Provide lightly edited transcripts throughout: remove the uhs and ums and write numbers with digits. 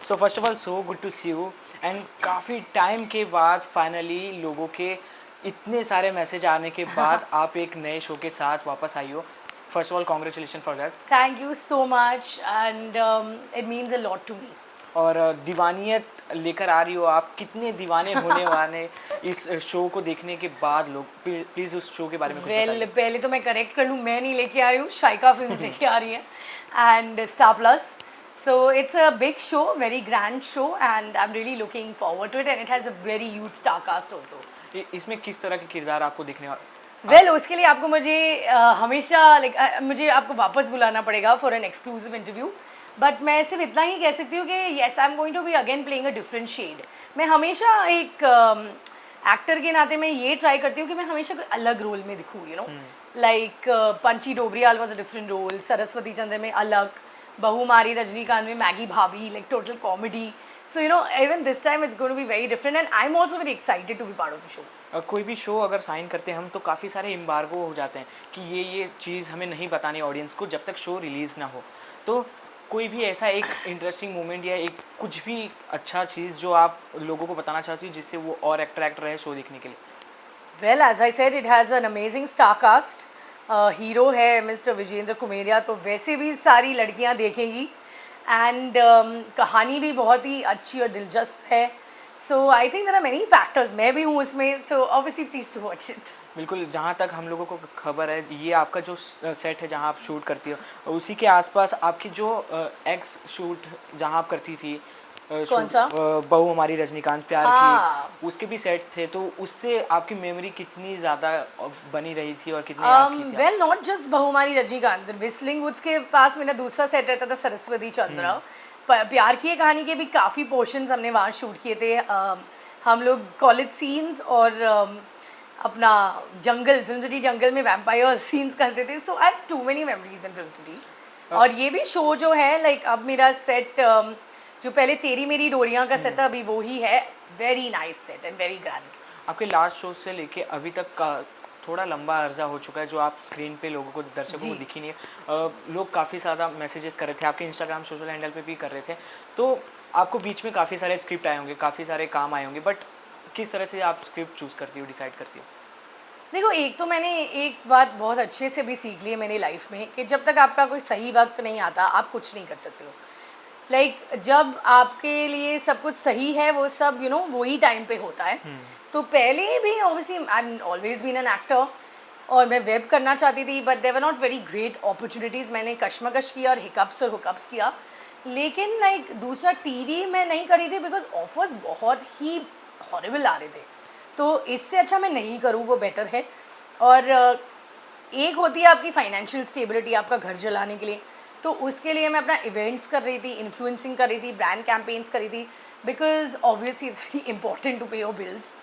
So first of all so good to see you and काफ़ी time के बाद finally लोगों के इतने सारे मैसेज आने के बाद आप एक नए शो के साथ वापस आई हो. First of all congratulation for that. Thank you so much, and it means a lot to me. और दीवानियत लेकर आ रही हो आप. कितने दीवाने होने वाले इस शो को देखने के बाद लोग. प्लीज़ उस शो के बारे में कुछ Well, बताइए. पहले तो मैं करेक्ट कर लूँ, मैं नहीं लेके आ रही हूँ, शाइका फिल्म्स लेके आ रही है and star plus. So it's a big show, very grand show, and I'm really looking forward to it. And it has a very huge star cast also. इसमें किस तरह के किरदार आपको देखने Well, उसके लिए आपको मुझे हमेशा मुझे आपको वापस बुलाना पड़ेगा for an exclusive interview. But मैं सिर्फ इतना ही कह सकती हूँ कि yes I am going to be again playing a different shade. मैं हमेशा एक एक्टर के नाते मैं ये ट्राई करती हूँ कि मैं हमेशा कोई अलग रोल में दिखूँ, you know. Like Panchi Dobriyal was a different role, Saraswati Chandra में अलग, बहुमारी रजनीकांत में मैगी भाभी, like total comedy. So you know, even this time it's going to be very different, and I'm also very excited to be part of the show. कोई भी show अगर sign करते हैं हम तो काफ़ी सारे एम्बार्गो हो जाते हैं कि ये चीज़ हमें नहीं बतानी ऑडियंस को जब तक शो रिलीज़ ना हो. तो कोई भी ऐसा एक इंटरेस्टिंग मोमेंट या एक कुछ भी अच्छा चीज़ जो आप लोगों को बताना चाहती हो जिससे वो और अट्रैक्ट रहे शो देखने के लिए. Well, as I said, it has an amazing star cast. Hero है मिस्टर विजेंद्र कुमेरिया, तो वैसे भी सारी लड़कियां देखेंगी. एंड कहानी भी बहुत ही अच्छी और दिलचस्प है. So I think there are many factors. मैं भी हूँ उसमें, so obviously please to watch it. बिल्कुल. जहाँ तक हम लोगों को खबर है ये आपका जो सेट है जहाँ आप शूट करती हो उसी के आसपास आपकी जो एक्स शूट जहाँ आप करती थी कौन सा? बहू हमारी रजनीकांत प्यार हाँ. की, उसके भी सेट थे. तो उससे आपकी मेमोरी कितनी ज़्यादा बनी रही थी और कितनी याद की थी? वेल, नॉट जस्ट बहुमारी रजनीकांत, विस्लिंग वुड्स के पास मेरा दूसरा सेट रहता था सरस्वती चंद्र. प्यार की कहानी के भी काफ़ी पोर्शंस हमने वहाँ शूट किए थे. हम लोग कॉलेज सीन्स और अपना जंगल, फिल्म सिटी जंगल में वैम्पायर सीन्स करते थे. So I have too many memories in Film City. और ये भी शो जो है, लाइक अब मेरा सेट जो पहले तेरी मेरी डोरियां का सेट था, अभी वो ही है. Very nice set and very grand. आपके लास्ट शो से लेके अभी तक का थोड़ा लंबा अर्जा हो चुका है जो आप स्क्रीन पे लोगों को, दर्शकों को दिखी नहीं है. लोग काफ़ी ज़्यादा मैसेजेस कर रहे थे, आपके इंस्टाग्राम सोशल हैंडल पे भी कर रहे थे. तो आपको बीच में काफ़ी सारे स्क्रिप्ट आए होंगे, काफ़ी सारे काम आए होंगे, बट किस तरह से आप स्क्रिप्ट चूज़ करती हो, डिसाइड करती हो? देखो, एक तो मैंने एक बात बहुत अच्छे से भी सीख ली है मेरी लाइफ में कि जब तक आपका कोई सही वक्त नहीं आता आप कुछ नहीं कर सकते हो. लाइक जब आपके लिए सब कुछ सही है, वो सब यू नो वही टाइम पे होता है. तो पहले भी obviously I am always been an actor और मैं वेब करना चाहती थी, but there were not very great opportunities. मैंने कश्मकश किया और हिकअप्स और हुकअप्स किया. लेकिन लाइक दूसरा टीवी मैं नहीं करी थी बिकॉज ऑफर्स बहुत ही हॉरिबल आ रहे थे. तो इससे अच्छा मैं नहीं करूँ, वो बेटर है. और एक होती है आपकी फाइनेंशियल स्टेबिलिटी, आपका घर चलाने के लिए. तो उसके लिए मैं अपना इवेंट्स कर रही थी, इन्फ्लुएंसिंग कर रही थी, ब्रांड कैंपेन्स कर रही थी, because obviously it's very important to pay your bills.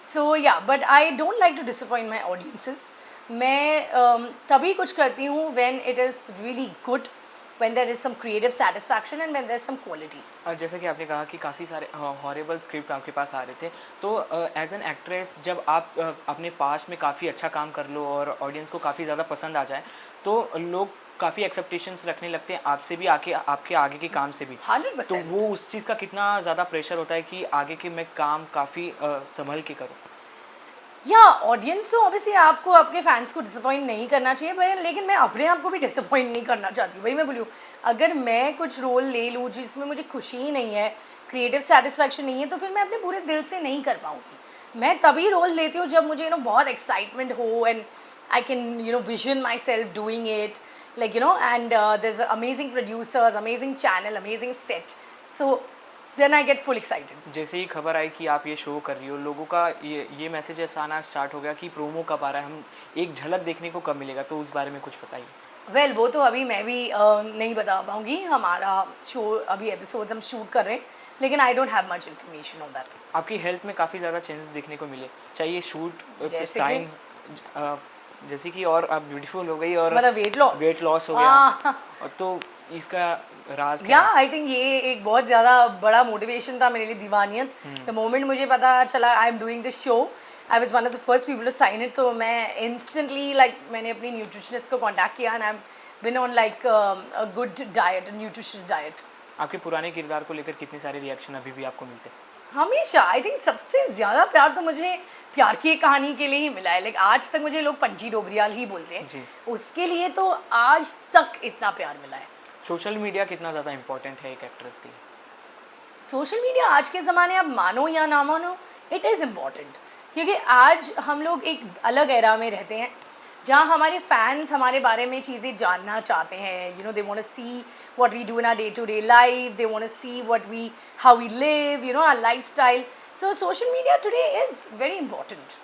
So yeah, but I don't like to disappoint my audiences. मैं तभी कुछ करती हूँ when it is really good, when there is some creative satisfaction and when there is some quality. और जैसे कि आपने कहा कि काफ़ी सारे हॉरेबल स्क्रिप्ट आपके पास आ रहे थे, तो एज एन एक्ट्रेस जब आप अपने पास्ट में काफ़ी अच्छा काम कर लो और ऑडियंस को काफ़ी ज़्यादा पसंद आ जाए तो लोग काफ़ी एक्सपेक्टेशंस रखने लगते हैं आपसे भी, आपके आगे के काम से भी. 100%. तो वो उस चीज़ का कितना ज़्यादा प्रेशर होता है कि आगे के मैं काम काफ़ी संभल के करूँ? या ऑडियंस तो ऑब्वियसली आपको, आपके फैंस को डिसअपॉइंट नहीं करना चाहिए, पर लेकिन मैं अपने आप को भी डिसअपॉइंट नहीं करना चाहती. वही मैं बोलूँ, अगर मैं कुछ रोल ले लूँ जिसमें मुझे खुशी ही नहीं है, क्रिएटिव सेटिस्फैक्शन नहीं है, तो फिर मैं अपने पूरे दिल से नहीं कर पाऊँगी. मैं तभी रोल लेती हूँ जब मुझे यू नो बहुत एक्साइटमेंट हो and I can you know vision myself doing it, like you know, and there is amazing producers, amazing channel, amazing set. So then I get full excited. जैसे ही खबर आई कि आप ये show कर रही हो, लोगों का ये मैसेज ऐसा आना स्टार्ट हो गया कि प्रोमो कब आ रहा है, हम एक झलक देखने को कब मिलेगा, तो उस बारे में कुछ बताइए. वेल, वो तो अभी मैं भी नहीं बता पाऊँगी. हमारा शो अभी एपिसोड्स हम शूट कर रहे हैं, लेकिन I don't have much information on that. आपकी हेल्थ में काफ़ी ज़्यादा चेंजेस देखने को मिले, चाहिए शूट साइन जैसे कि, और आप ब्यूटीफुल हो गई और मतलब वेट लॉस हो गया. तो इसका राज क्या या आई थिंक ये एक बहुत ज़्यादा बड़ा मोटिवेशन था मेरे लिए, दीवानियत. द मोमेंट मुझे पता चला I am doing this show, I was one of the first people to sign it. तो मैं इंस्टेंटली लाइक मैंने अपनी न्यूट्रिशनिस्ट को कॉन्टैक्ट किया and I am been on like a good diet, nutritious diet. आपके पुराने किरदार को लेकर कितने सारे रिएक्शन अभी भी आपको मिलते हैं? हमेशा आई थिंक सबसे ज़्यादा प्यार तो मुझे प्यार की एक कहानी के लिए ही मिला है। लाइक आज तक मुझे लोग पंची डोबरियाल ही बोलते हैं, जी। उसके लिए तो आज तक इतना प्यार मिला है। सोशल मीडिया कितना ज़्यादा इम्पोर्टेंट है एक एक्ट्रेस के लिए? सोशल मीडिया आज के ज़माने, आप मानो या ना मानो, इट इज़ इम्पॉर्टेंट, क्योंकि आज हम लोग एक अलग एरा में रहते हैं जहाँ हमारे फैंस हमारे बारे में चीज़ें जानना चाहते हैं। You know, they want to see what we do in our day to day life, they want to see what we how we live, you know, our lifestyle. So social media today is very important.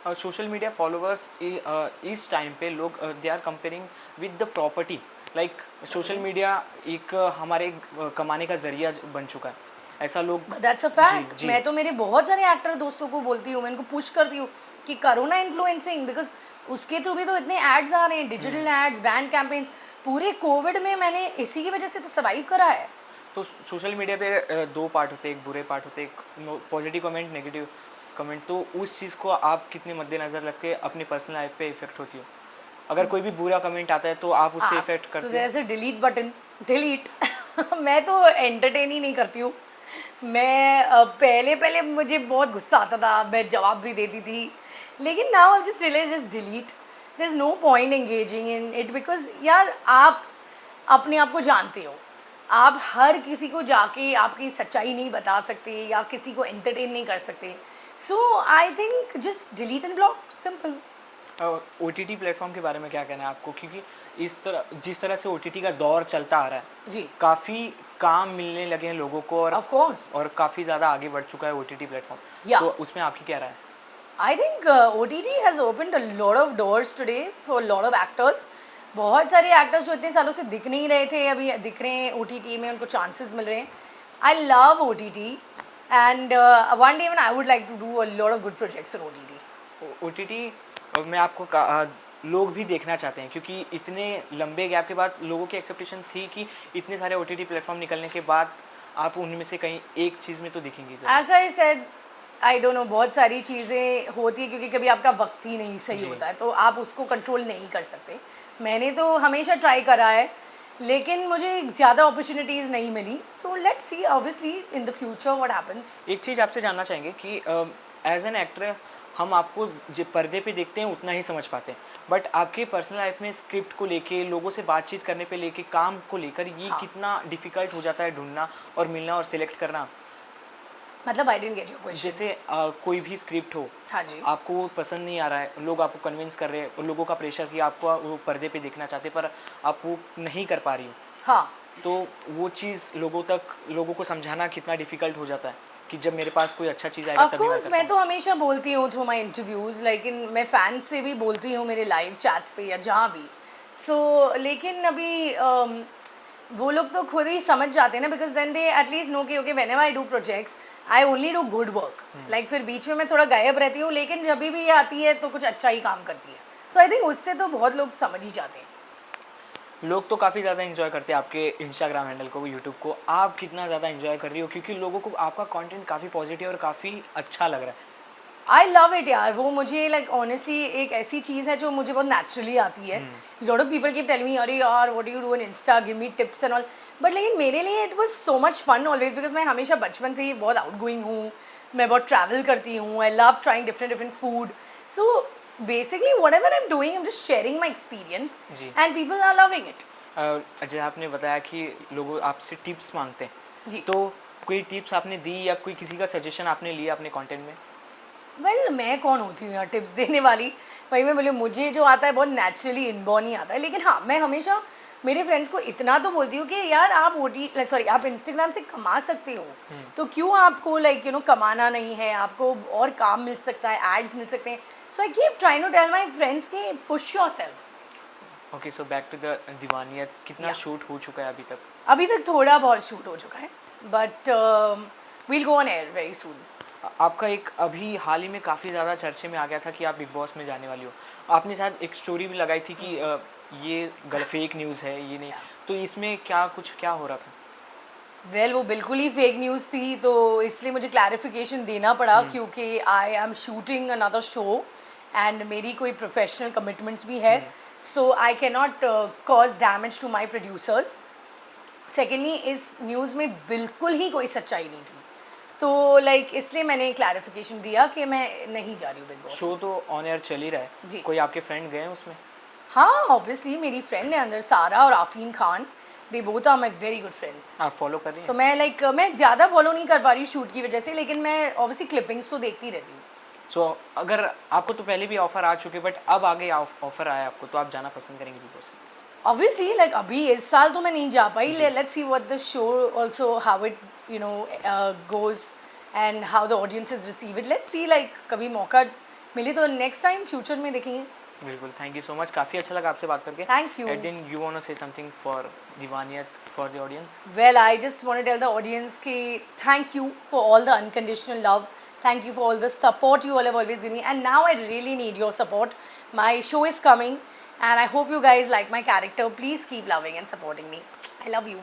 और social media followers इस time पे लोग they are comparing with the property. Like social media एक हमारे कमाने का जरिया बन चुका है, ऐसा लोग। दैट्स अ जी, फैक्ट। जी। मैं तो मेरे बहुत सारे एक्टर दोस्तों को बोलती हूँ, मैं इनको पुश करती हूँ कि करो ना इन्फ्लुएंसिंग, बिकॉज उसके थ्रू भी तो इतने एड्स आ रहे हैं, डिजिटल एड्स, ब्रांड कैंपेन्स। पूरे कोविड में मैंने इसी की वजह से तो सर्वाइव करा है। तो सोशल मीडिया पे दो पार्ट होते हैं, एक बुरे पार्ट होते हैं, एक पॉजिटिव कमेंट, नेगेटिव कमेंट। तो उस चीज़ को आप कितने मद्देनज़र रख के अपनी पर्सनल लाइफ पे इफेक्ट होती हो? अगर कोई भी बुरा कमेंट आता है तो आप उससे इफेक्ट तो करते हो? जैसे डिलीट बटन, डिलीट। मैं तो एंटरटेन ही नहीं करती हूँ। मैं पहले पहले मुझे बहुत गुस्सा आता था, मैं जवाब भी देती थी, लेकिन now I just realise, just delete. There is no point engaging in it, because यार आप अपने आप को जानते हो, आप हर किसी को जाके आपकी सच्चाई नहीं बता सकते या किसी को एंटरटेन नहीं कर सकते। So I think just delete and block, simple. OTT platform के बारे में क्या कहना है आपको? क्योंकि जिस तरह से OTT का दौर चलता आ रहा है, जी, काफ़ी काम मिलने लगे हैं लोगों को, ऑफ कोर्स। और काफ़ी ज़्यादा आगे बढ़ चुका है OTT प्लेटफॉर्म। या तो उसमें आपकी क्या राय है? I think OTT has opened a lot of doors today for a lot of actors. बहुत सारे एक्टर्स जो इतने सालों से दिख नहीं रहे थे, अभी दिख रहे हैं OTT में, उनको चांसेस मिल रहे हैं। I love OTT and one day I would like to do a lot of good projects in OTT। OTT में आपको लोग भी देखना चाहते हैं, क्योंकि इतने लंबे गैप के बाद लोगों की एक्सपेक्टेशन थी कि इतने सारे OTT प्लेटफॉर्म निकलने के बाद आप उनमें से कहीं एक चीज़ में तो दिखेंगी ज़रूर। As I said, I don't know, बहुत सारी चीज़ें होती है क्योंकि कभी आपका वक्त ही नहीं सही जी। होता है, तो आप उसको कंट्रोल नहीं कर सकते। मैंने तो हमेशा ट्राई करा है, लेकिन मुझे ज़्यादा अपॉर्चुनिटीज़ नहीं मिली। So let's see obviously in the future what happens. एक चीज़ आपसे जानना चाहेंगे कि एज एन एक्टर हम आपको जो पर्दे पे देखते हैं उतना ही समझ पाते हैं, बट आपके पर्सनल लाइफ में स्क्रिप्ट को लेके, लोगों से बातचीत करने पे लेके, काम को लेकर ये हाँ। कितना डिफ़िकल्ट हो जाता है ढूंढना और मिलना और सिलेक्ट करना? मतलब I didn't get your question. जैसे कोई भी स्क्रिप्ट हो, हाँ जी। आपको वो पसंद नहीं आ रहा है, लोग आपको कन्विंस कर रहे हैं, और लोगों का प्रेशर कि आपको वो पर्दे पे देखना चाहते, पर आप वो नहीं कर पा रही हो, हाँ, तो वो चीज़ लोगों को समझाना कितना डिफ़िकल्ट हो जाता है कि जब मेरे पास कोई अच्छा चीज़ आएगा ऑफ तभी मैं कोर्स कर मैं पाऊँ। तो हमेशा बोलती हूँ थ्रू माय इंटरव्यूज़, लेकिन मैं फैंस से भी बोलती हूँ मेरे लाइव चैट्स पे या जहाँ भी। सो लेकिन अभी वो लोग तो खुद ही समझ जाते हैं ना, because then they at least know कि okay whenever I do projects I only do good work. Like फिर बीच में मैं थोड़ा गायब रहती हूँ, लेकिन जब भी ये आती है तो कुछ अच्छा ही काम करती है। सो आई थिंक उससे तो बहुत लोग समझ ही जाते हैं। लोग तो काफ़ी ज़्यादा एंजॉय करते हैं आपके इंस्टाग्राम हैंडल को, यूट्यूब को। आप कितना ज़्यादा एंजॉय कर रही हो? क्योंकि लोगों को आपका कंटेंट काफ़ी पॉजिटिव और काफ़ी अच्छा लग रहा है। आई लव इट यार, वो मुझे लाइक ऑनेस्टली एक ऐसी चीज़ है जो मुझे बहुत नेचुरली आती है। Lot of people keep telling me, अरे यार what do you do in Insta, give me tips and all, but लेकिन मेरे लिए it was so much fun always, because मैं हमेशा बचपन से ही बहुत आउटगोइंग हूँ, मैं बहुत ट्रैवल करती हूँ, I love trying different different food. So basically whatever I am doing, I am just sharing my experience जी। And people are loving it. Ajay, आपने बताया कि लोग आपसे टिप्स मांगते हैं, जी। तो कोई टिप्स आपने दी या कोई किसी का सजेशन आपने लिया अपने कंटेंट में? वेल मैं कौन होती हूँ यार टिप्स देने वाली? भाई मैं बोले, मुझे जो आता है बहुत नेचुरली इनबॉर्न ही आता है, लेकिन हाँ मैं हमेशा मेरे फ्रेंड्स को इतना तो बोलती हूँ कि यार आप आप इंस्टाग्राम से कमा सकते हो, तो क्यों आपको लाइक यू नो कमाना नहीं है, आपको और काम मिल सकता है, एड्स मिल सकते हैं। So I keep trying to tell my friends के push yourself. Okay, so back to the Deewaniyat, कितना Yeah. शूट हो चुका है अभी तक? अभी तक थोड़ा बहुत शूट हो चुका है, but we'll go on air very soon. आपका एक अभी हाल ही में काफ़ी ज़्यादा चर्चे में आ गया था कि आप बिग बॉस में जाने वाली हो। आपने शायद एक स्टोरी भी लगाई थी कि ये फेक न्यूज़ है, ये नहीं। तो इसमें क्या हो रहा था? वेल वो बिल्कुल ही फेक न्यूज़ थी, तो इसलिए मुझे क्लैरिफिकेशन देना पड़ा, क्योंकि I am shooting another show and मेरी कोई प्रोफेशनल कमिटमेंट्स भी है, so I can not cause damage to my producers. Secondly इस न्यूज़ में बिल्कुल ही कोई सच्चाई नहीं थी, तो लाइक इसलिए मैंने क्लैरिफिकेशन दिया कि मैं नहीं जा रही हूँ बिग बॉस शो में। तो ऑन एयर चल ही रहा है, जी। कोई आपके फ्रेंड गए हैं उसमें? हाँ, ऑब्वियसली मेरी फ्रेंड है अंदर, सारा और Aafreen Khan, they both are my very good friends. आप फॉलो कर रही तो हैं? मैं लाइक मैं ज़्यादा फॉलो नहीं कर पा रही शूट की वजह से, लेकिन मैं ऑब्वियसली क्लिपिंग्स तो देखती रहती हूँ। सो अगर आपको तो पहले भी ऑफर आ चुके, बट अब आगे ऑफर आया आपको, तो आप जाना पसंद करेंगे बिग बॉस में? ऑब्वियसली लाइक अभी इस साल तो मैं नहीं जा पाई, जी। Let's see what the show also how it you know goes and how the audiences receive it, let's see like कभी मौका मिले तो नेक्स्ट टाइम फ्यूचर में देखेंगे। बिल्कुल, थैंक यू सो मच, काफ़ी अच्छा लगा आपसे बात करके। Thank you. And then you want to say something for Deewaniyat, for the audience? Well, I just want to tell the audience ki thank you for all the unconditional love. Thank you for all the support you all have always given me. And now I really need your support. My show is coming and I hope you guys like my character. Please keep loving and supporting me. I love you.